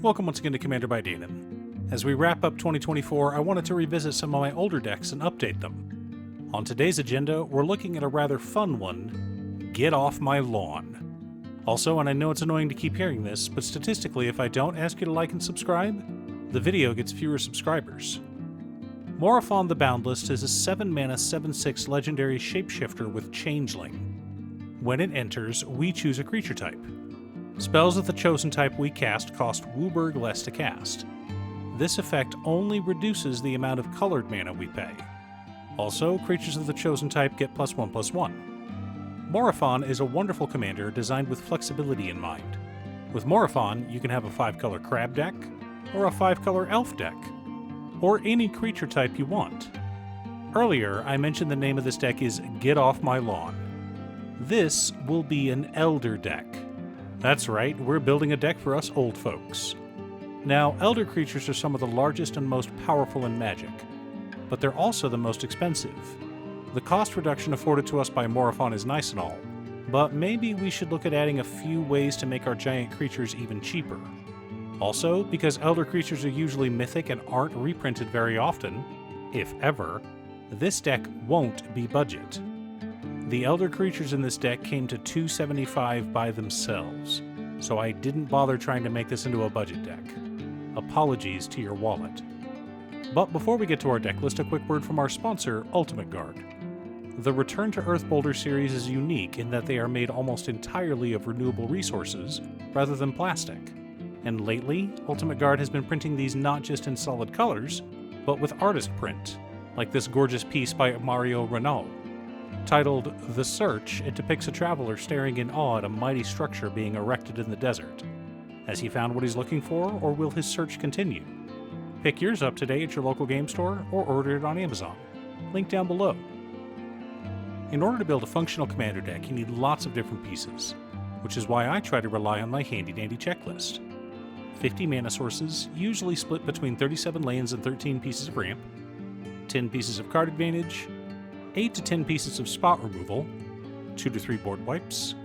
Welcome once again to Commander by Danon. As we wrap up 2024, I wanted to revisit some of my older decks and update them. On today's agenda, we're looking at a rather fun one, Get Off My Lawn. Also, and I know it's annoying to keep hearing this, but statistically, if I don't ask you to like and subscribe, the video gets fewer subscribers. Morophon the Boundless is a 7-mana 7/6 legendary shapeshifter with Changeling. When it enters, we choose a creature type. Spells of the chosen type we cast cost Wooburg less to cast. This effect only reduces the amount of colored mana we pay. Also, creatures of the chosen type get +1/+1. Morophon is a wonderful commander designed with flexibility in mind. With Morophon, you can have a 5-color crab deck, or a 5-color elf deck, or any creature type you want. Earlier, I mentioned the name of this deck is Get Off My Lawn. This will be an Elder deck. That's right, we're building a deck for us old folks. Now, Elder creatures are some of the largest and most powerful in Magic, but they're also the most expensive. The cost reduction afforded to us by Morophon is nice and all, but maybe we should look at adding a few ways to make our giant creatures even cheaper. Also, because Elder creatures are usually mythic and aren't reprinted very often, if ever, this deck won't be budget. The Elder creatures in this deck came to $275 by themselves, so I didn't bother trying to make this into a budget deck. Apologies to your wallet. But before we get to our deck list, a quick word from our sponsor, Ultimate Guard. The Return to Earth Boulder series is unique in that they are made almost entirely of renewable resources rather than plastic. And lately, Ultimate Guard has been printing these not just in solid colors, but with artist print, like this gorgeous piece by Mario Renault. Titled The Search, it depicts a traveler staring in awe at a mighty structure being erected in the desert. Has he found what he's looking for, or will his search continue? Pick yours up today at your local game store, or order it on Amazon. Link down below. In order to build a functional commander deck, you need lots of different pieces, which is why I try to rely on my handy-dandy checklist. 50 mana sources, usually split between 37 lands and 13 pieces of ramp, 10 pieces of card advantage, 8 to 10 pieces of spot removal, 2 to 3 board wipes,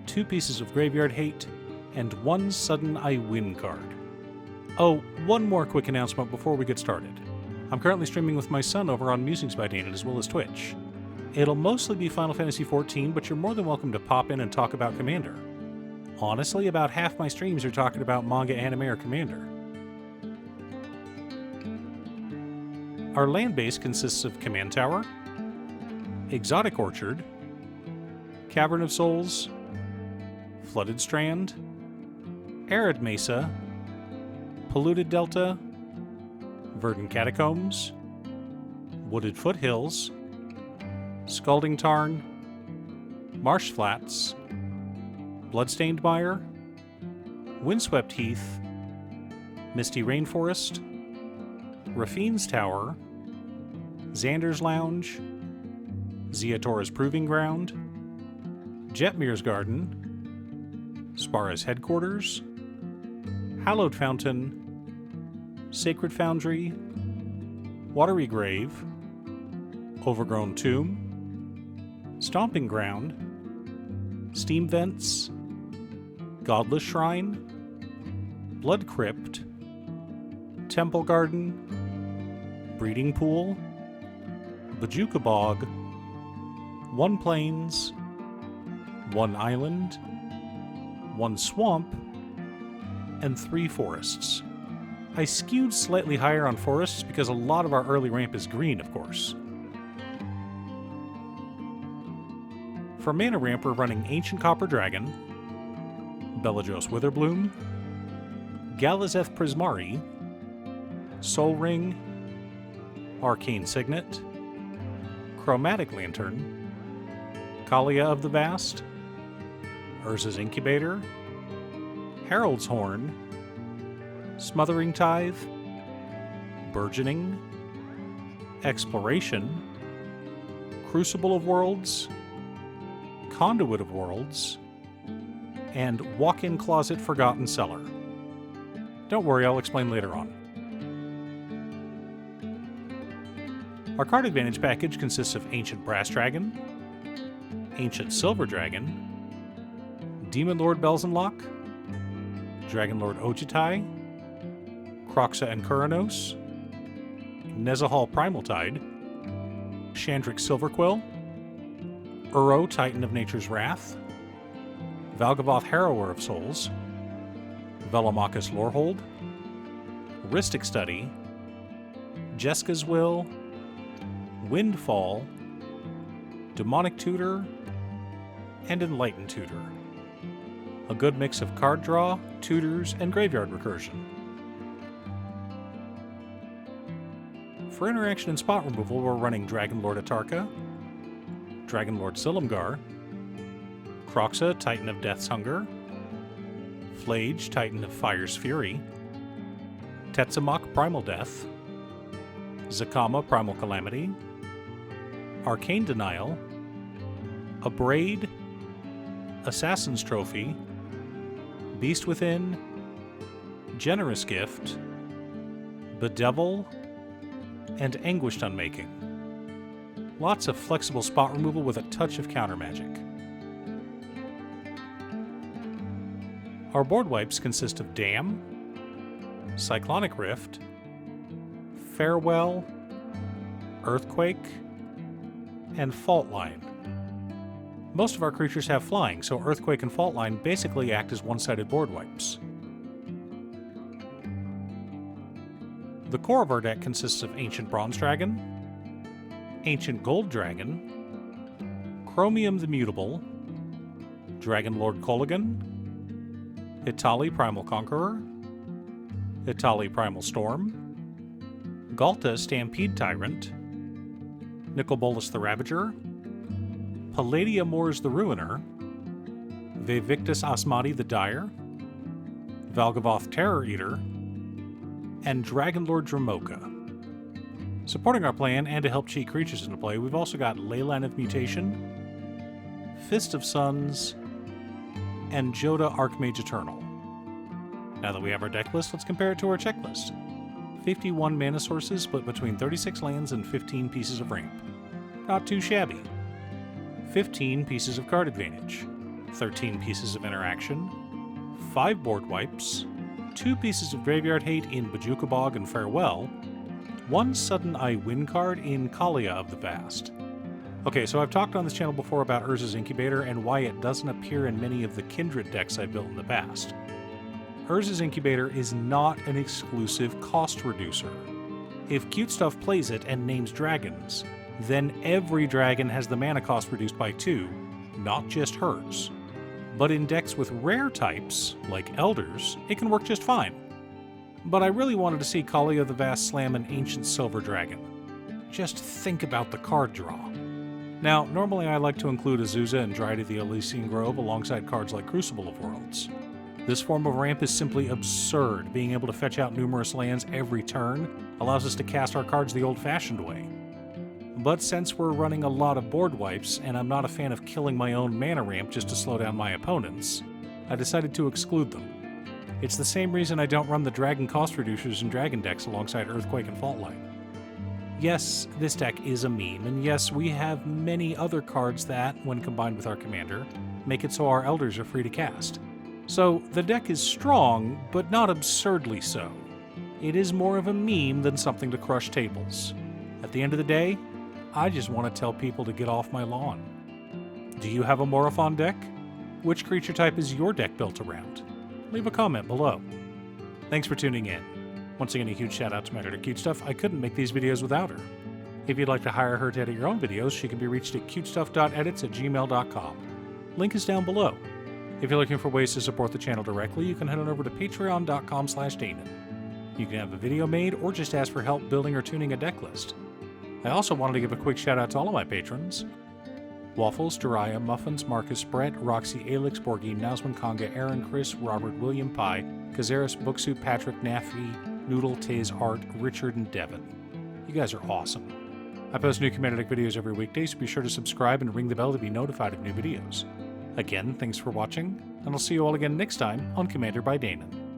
2 pieces of graveyard hate, and 1 sudden I win card. Oh, one more quick announcement before we get started. I'm currently streaming with my son over on Musings by Danon as well as Twitch. It'll mostly be Final Fantasy XIV, but you're more than welcome to pop in and talk about Commander. Honestly, about half my streams are talking about manga, anime, or Commander. Our land base consists of Command Tower, Exotic Orchard, Cavern of Souls, Flooded Strand, Arid Mesa, Polluted Delta, Verdant Catacombs, Wooded Foothills, Scalding Tarn, Marsh Flats, Bloodstained Mire, Windswept Heath, Misty Rainforest, Rafine's Tower, Xander's Lounge, Ziatora's Proving Ground, Jetmir's Garden, Spara's Headquarters, Hallowed Fountain, Sacred Foundry, Watery Grave, Overgrown Tomb, Stomping Ground, Steam Vents, Godless Shrine, Blood Crypt, Temple Garden, Breeding Pool, Bajuka Bog, 1 Plains, 1 Island, 1 Swamp, and 3 Forests. I skewed slightly higher on forests because a lot of our early ramp is green, of course. For mana ramp, we're running Ancient Copper Dragon, Bellageos Witherbloom, Galazeth Prismari, Soul Ring, Arcane Signet, Chromatic Lantern, Kalia of the Vast, Urza's Incubator, Herald's Horn, Smothering Tithe, Burgeoning, Exploration, Crucible of Worlds, Conduit of Worlds, and Walk-in Closet Forgotten Cellar. Don't worry, I'll explain later on. Our card advantage package consists of Ancient Brass Dragon, Ancient Silver Dragon, Demon Lord Belzenlock, Dragon Lord Ojitai, Kroxa and Kuranos, Nezahal Primal Tide, Chandrix Silverquill, Uro Titan of Nature's Wrath, Valgavoth Harrower of Souls, Velomachus Lorehold, Rhystic Study, Jeska's Will, Windfall, Demonic Tutor, and Enlightened Tutor. A good mix of card draw, tutors, and graveyard recursion. For interaction and spot removal, we're running Dragonlord Atarka, Dragonlord Silumgar, Kroxa, Titan of Death's Hunger, Flage, Titan of Fire's Fury, Tetzimoc, Primal Death, Zakama, Primal Calamity, Arcane Denial, Abrade, Assassin's Trophy, Beast Within, Generous Gift, Bedevil, and Anguished Unmaking. Lots of flexible spot removal with a touch of counter magic. Our board wipes consist of Dam, Cyclonic Rift, Farewell, Earthquake, and Fault Line. Most of our creatures have flying, so Earthquake and Fault Line basically act as one-sided board wipes. The core of our deck consists of Ancient Bronze Dragon, Ancient Gold Dragon, Chromium the Mutable, Dragonlord Kolaghan, Hitali Primal Conqueror, Hitali Primal Storm, Galta Stampede Tyrant, Nicol the Ravager, Palladia Mors the Ruiner, Vevictus Asmati the Dire, Valgavoth Terror Eater, and Dragonlord Dramoka. Supporting our plan and to help cheat creatures into play, we've also got Leyline of Mutation, Fist of Suns, and Joda Archmage Eternal. Now that we have our deck list, let's compare it to our checklist. 51 mana sources split between 36 lands and 15 pieces of ramp. Not too shabby. 15 pieces of card advantage, 13 pieces of interaction, 5 board wipes, 2 pieces of graveyard hate in Bojuka Bog and Farewell, 1 Sudden I Win card in Kalia of the Vast. Okay, so I've talked on this channel before about Urza's Incubator and why it doesn't appear in many of the Kindred decks I've built in the past. Urza's Incubator is not an exclusive cost reducer. If Cute Stuff plays it and names dragons, then every dragon has the mana cost reduced by 2, not just hers. But in decks with rare types, like Elders, it can work just fine. But I really wanted to see Kalia of the Vast slam an Ancient Silver Dragon. Just think about the card draw. Now, normally I like to include Azusa and Dryad of the Elysian Grove alongside cards like Crucible of Worlds. This form of ramp is simply absurd. Being able to fetch out numerous lands every turn allows us to cast our cards the old-fashioned way. But since we're running a lot of board wipes, and I'm not a fan of killing my own mana ramp just to slow down my opponents, I decided to exclude them. It's the same reason I don't run the dragon cost reducers in dragon decks alongside Earthquake and Fault Line. Yes, this deck is a meme, and yes, we have many other cards that, when combined with our commander, make it so our Elders are free to cast. So, the deck is strong, but not absurdly so. It is more of a meme than something to crush tables. At the end of the day, I just want to tell people to get off my lawn. Do you have a Morophon deck? Which creature type is your deck built around? Leave a comment below. Thanks for tuning in. Once again, a huge shout out to my editor Cute Stuff. I couldn't make these videos without her. If you'd like to hire her to edit your own videos, she can be reached at cutestuff.edits@gmail.com. Link is down below. If you're looking for ways to support the channel directly, you can head on over to patreon.com/Danon. You can have a video made or just ask for help building or tuning a deck list. I also wanted to give a quick shout out to all of my patrons: Waffles, Jiraiya, Muffins, Marcus, Brett, Roxy, Alix, Borgine, Nausman, Conga, Aaron, Chris, Robert, William, Pye, Kazaris, Booksuit, Patrick, Naffy, Noodle, Tiz, Art, Richard, and Devin. You guys are awesome. I post new Commander Deck videos every weekday, so be sure to subscribe and ring the bell to be notified of new videos. Again, thanks for watching, and I'll see you all again next time on Commander by Danon.